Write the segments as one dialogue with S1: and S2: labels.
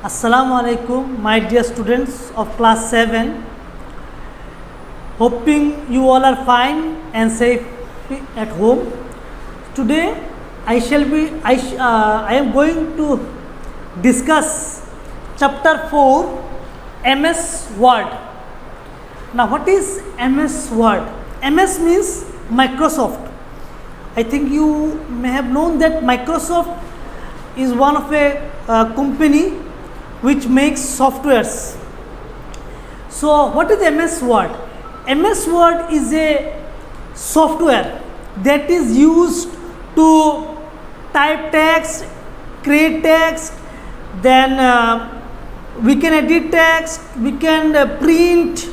S1: Assalamu alaikum, my dear students of class 7. Hoping you all are fine and safe at home. Today I am going to discuss chapter 4, MS Word. Now what is MS Word? MS means Microsoft. I think you may have known that Microsoft is one of a company which makes softwares. So what is MS Word? MS Word is a software that is used to type text, create text, then we can edit text, we can print,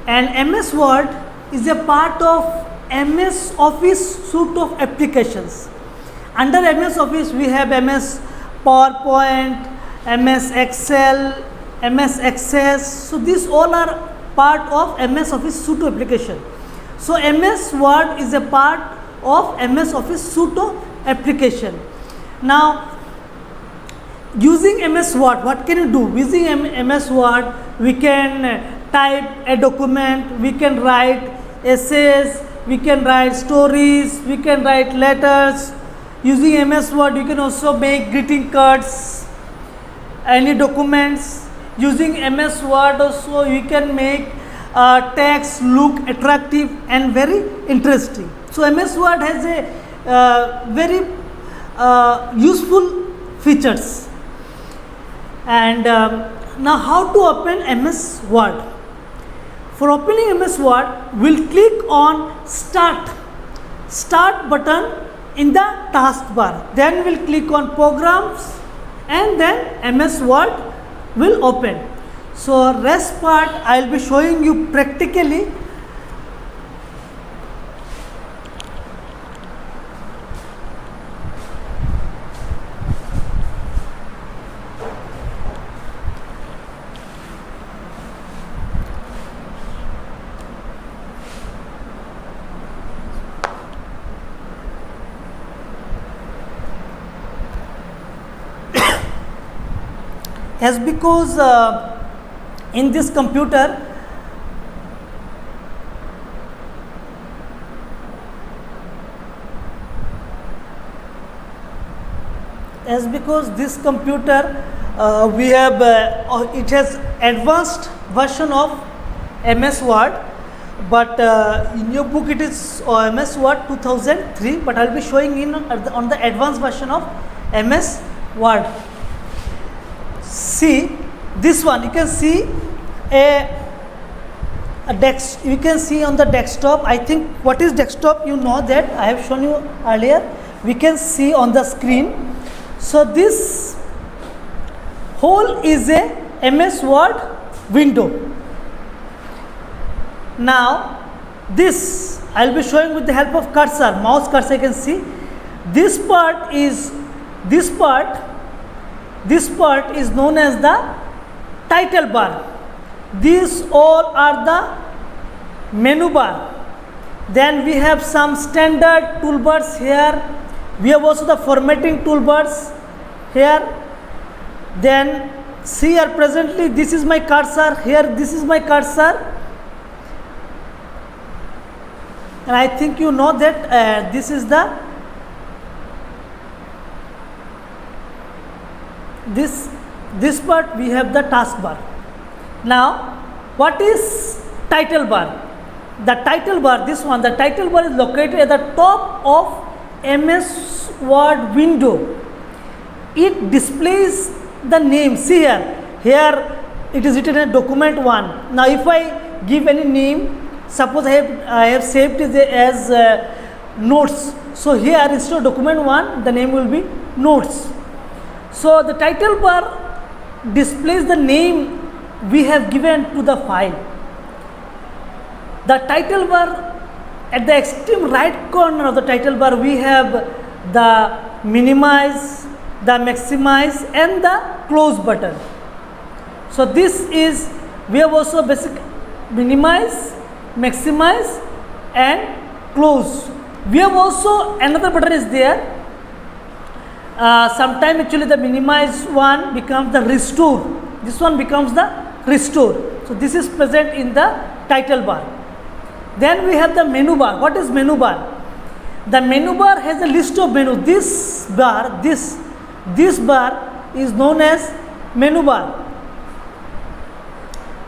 S1: and MS Word is a part of MS Office suite of applications. Under MS Office we have MS PowerPoint, MS Excel, MS Access. So these all are part of MS Office suite of application. So MS Word is a part of MS Office suite of application. Now using MS Word, what can you do? Using MS Word we can type a document, we can write essays, we can write stories, we can write letters. Using MS Word you can also make greeting cards, any documents. Using MS Word also you can make text look attractive and very interesting. So MS Word has a very useful features. And now how to open MS Word? For opening MS Word, we'll click on start button in the taskbar. Then we'll click on programs and then MS Word will open. So rest part I will be showing you practically. As because in this computer we have it has advanced version of MS Word, but in your book it is MS Word 2003, but I will be showing in on the advanced version of MS Word. See this one, you can see you can see on the desktop. I think what is desktop, you know that I have shown you earlier. We can see on the screen. So this whole is a MS Word window. Now this I will be showing with the help of cursor, mouse cursor. You can see this part is known as the title bar. These all are the menu bar. Then we have some standard toolbars here. We have also the formatting toolbars here. Then see here, presently this is my cursor here, this is my cursor, and I think you know that this is the this part we have the taskbar. Now what is title bar? The title bar, this one, the title bar is located at the top of MS Word window. It displays the name. See here it is written in document 1. Now if I give any name, suppose I have saved it as notes. So here instead of document 1, the name will be notes. So the title bar displays the name we have given to the file. The title bar, at the extreme right corner of the title bar we have the minimize, the maximize and the close button. So this is, we have also basic minimize, maximize and close. We have also another button is there Sometimes actually the minimize one becomes the restore. This one becomes the restore. So this is present in the title bar. Then we have the menu bar. What is menu bar? The menu bar has a list of menus. This bar is known as menu bar.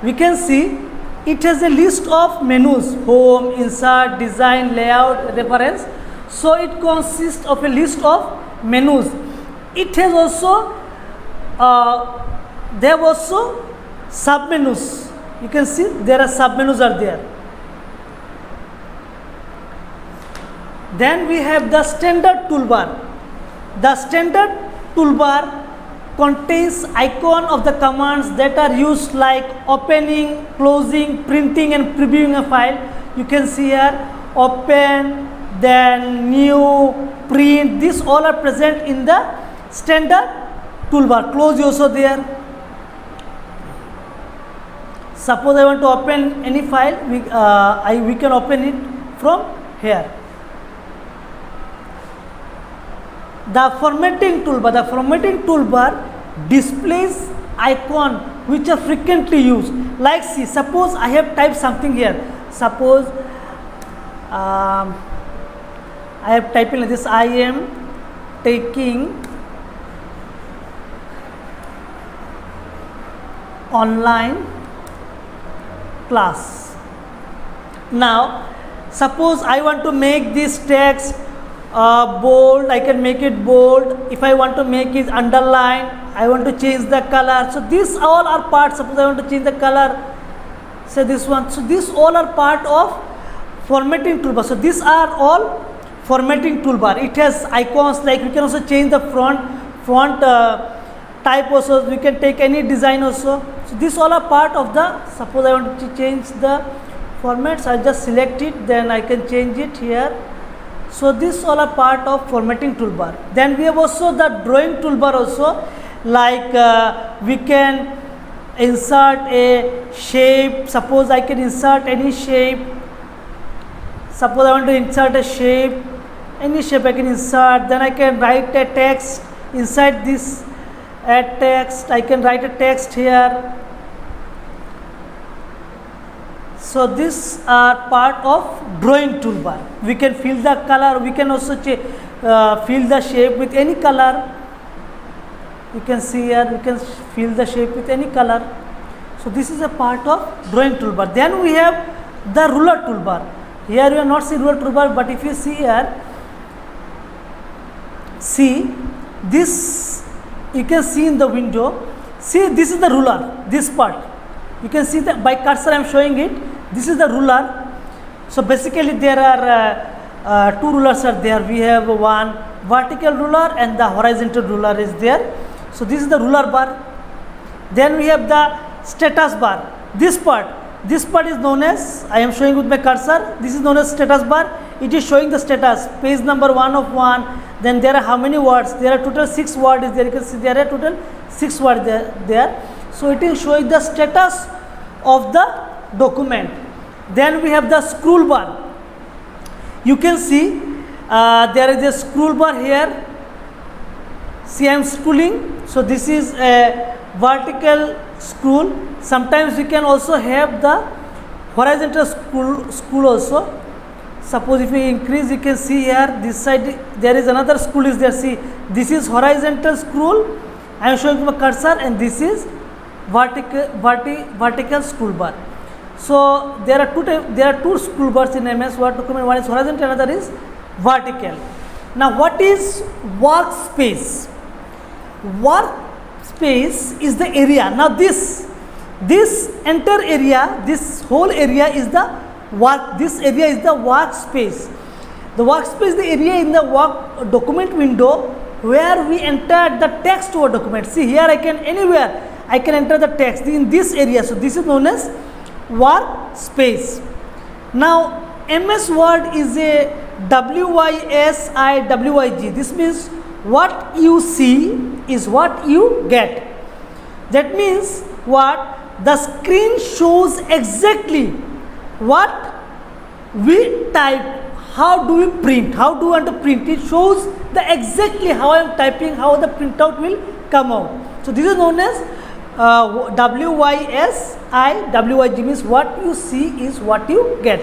S1: We can see it has a list of menus: home, insert, design, layout, reference. So it consists of a list of menus. It has also they have also sub menus. You can see there are sub menus are there. Then we have the standard toolbar. The standard toolbar contains icon of the commands that are used like opening, closing, printing and previewing a file. You can see here open, then new, print. These all are present in the standard toolbar. Close is also there. Suppose I want to open any file, we can open it from here. The formatting toolbar displays icon which are frequently used. Like see, suppose I have typed something here. Suppose I have typed like this: I am taking online class. Now suppose I want to make this text bold, I can make it bold. If I want to make it underline, I want to change the color. So these all are parts. Suppose I want to change the color, say this one. So these all are part of formatting toolbar. So these are all formatting toolbar. It has icons, like we can also change the font type also. We can take any design also. So these all are part of the, suppose I want to change the format, so I just select it, then I can change it here. So this all are part of formatting toolbar. Then we have also the drawing toolbar also, like we can insert a shape. Suppose I can insert any shape. Suppose I want to insert a shape, any shape I can insert. Then I can write a text inside this. Add text, I can write a text here. So these are part of drawing toolbar. We can fill the color, we can also fill the shape with any color. You can see here, we can fill the shape with any color. So this is a part of drawing toolbar. Then we have the ruler toolbar. Here you are not see ruler toolbar, but if you see here, see this, you can see in the window. See, this is the ruler, this part. You can see that by cursor I am showing it. This is the ruler. So basically there are two rulers are there. We have one vertical ruler and the horizontal ruler is there. So this is the ruler bar. Then we have the status bar. This part is known as, I am showing with my cursor, this is known as status bar. It is showing the status, page number 1 of 1. Then there are how many words? There are total 6 words is there. You can see there are total 6 words there. So it is showing the status of the document. Then we have the scroll bar. You can see there is a scroll bar here. See, I am scrolling. So this is a vertical scroll. Sometimes we can also have the horizontal scroll also. Suppose if we increase, you can see here this side there is another scroll is there. See, this is horizontal scroll. I am showing my cursor, and this is vertical scroll bar. So there are two scroll bars in MS Word document. One is horizontal, another is vertical. Now what is workspace? Workspace is the area. Now this entire area, this whole area is the this area is the workspace. The workspace is the area in the work document window where we enter the text to a document. See, here I can anywhere I can enter the text in this area. So this is known as workspace. Now MS Word is a WYSIWYG. This means what you see is what you get. That means what? The screen shows exactly what we type, how do we print, how do you want to print. It shows the exactly how I am typing, how the printout will come out. So this is known as WYSI. means what you see is what you get.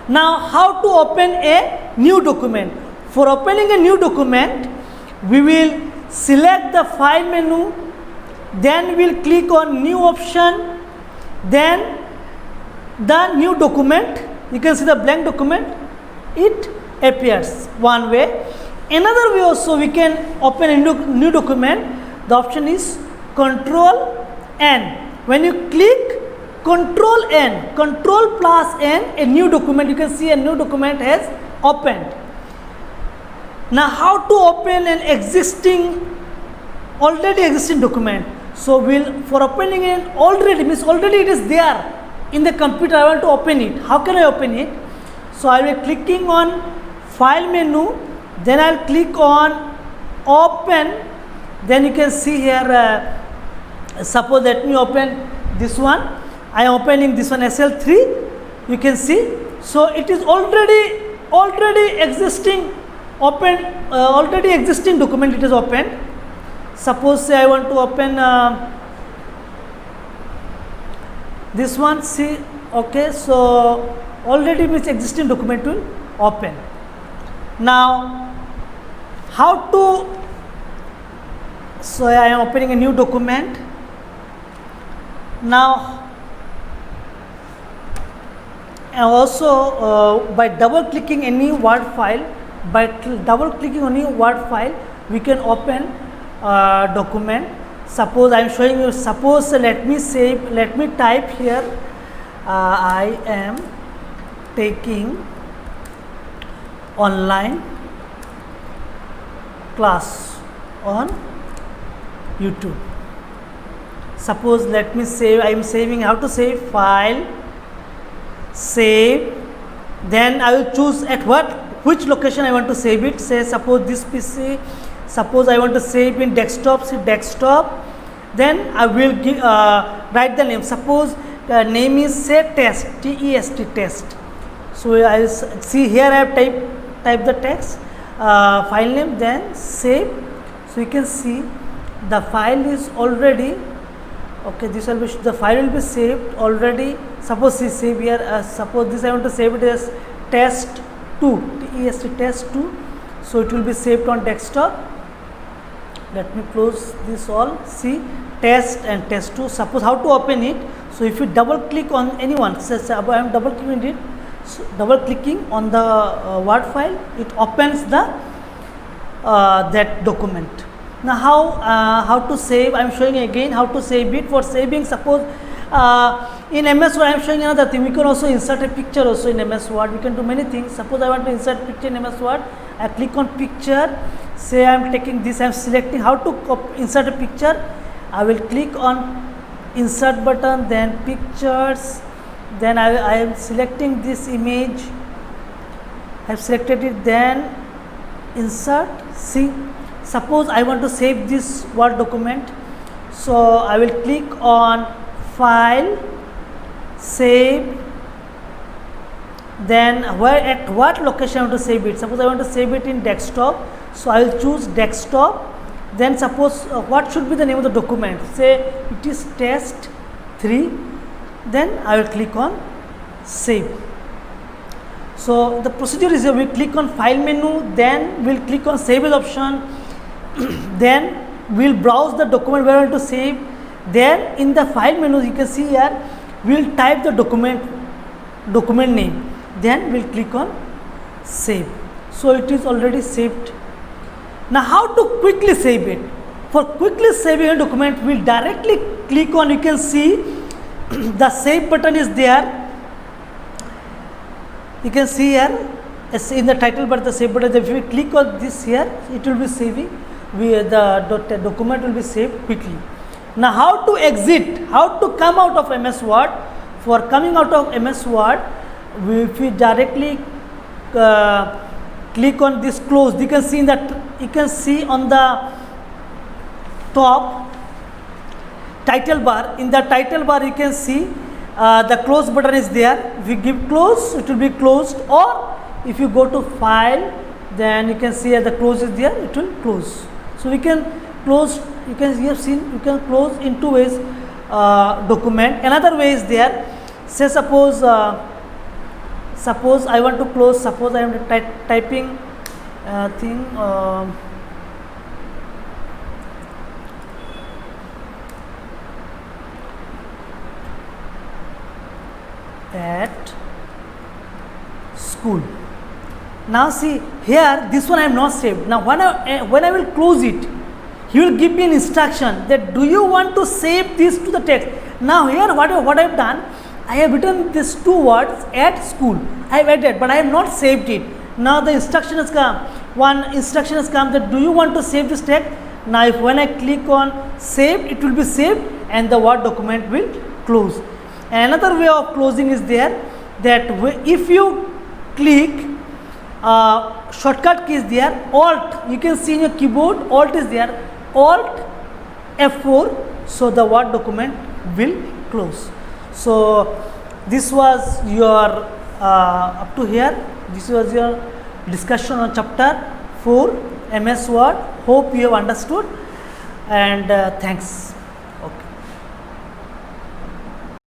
S1: Now how to open a new document. For opening a new document, we will select the file menu, then we will click on new option, then the new document, you can see the blank document, it appears one way. Another way also we can open a new document. The option is Control N. When you click Control N, Control plus N, a new document, you can see a new document has opened. Now how to open an already existing document. So for opening an already, means already it is there in the computer, I want to open it. How can I open it? So I will clicking on file menu, then I will click on open. Then you can see here, suppose let me open this one. I am opening this one, SL3, you can see. So it is already existing document, it is opened. Suppose say I want to open this one, see, okay, so already means existing document will open. Now how to, so I am opening a new document. Now and also by double clicking any Word file, we can open document. Suppose I am showing you, suppose let me type here, I am taking online class on YouTube. Suppose let me save, I am saving, how to save, file, save, then I will choose at which location I want to save it. Say suppose this PC, suppose I want to save in desktop, say desktop, then I will write the name. Suppose name is say test, T-E-S-T, test. So I will see here I have type the text, file name, then save. So you can see the file is already, okay, this will be, the file will be saved already. Suppose see save here, suppose this I want to save it as test2, T-E-S-T, test2. So it will be saved on desktop. Let me close this all, see test and test2. Suppose how to open it. So if you double click on anyone, say I am double clicking it, so double clicking on the Word file, it opens the that document. Now how to save, I am showing again how to save it. For saving, suppose in MS Word I am showing another thing, we can also insert a picture also in MS Word, we can do many things. Suppose I want to insert picture in MS Word, I click on picture, say I am taking this, I am selecting how to insert a picture. I will click on insert button, then pictures, then I am selecting this image, I have selected it, then insert, see. Suppose I want to save this Word document, so I will click on file, save, then at what location I want to save it. Suppose I want to save it in desktop, so I will choose desktop. Then suppose what should be the name of the document, say it is test3, then I will click on save. So the procedure is we click on file menu, then we will click on save as option, then we will browse the document we want to save, then in the file menu you can see here we will type the document name, then we will click on save. So it is already saved. Now how to quickly save it? For quickly saving a document, we will directly click on, you can see the save button is there. You can see here in the title bar the save button. If we click on this here, it will be saving, the document will be saved quickly. Now how to exit, how to come out of MS Word? For coming out of MS Word, if we directly click on this close, you can see on the top title bar, in the title bar you can see the close button is there. If you give close, it will be closed, or if you go to file, then you can see the close is there, it will close. So we can close, you have seen, you can close in two ways document. Another way is there, say suppose I want to close, suppose I am typing thing at school. Now see here, this one I am not saved. Now when I will close it, he will give me an instruction that do you want to save this to the text. Now here what I have done, I have written these two words at school. I have added, but I have not saved it. Now the instruction has come. One instruction has come that do you want to save this text. Now if when I click on save, it will be saved and the Word document will close. And another way of closing is there, that if you click shortcut key is there, Alt, you can see in your keyboard, Alt is there, Alt F4, so the Word document will close. So this was your up to here, this was your discussion on chapter 4 MS Word. Hope you have understood, and thanks.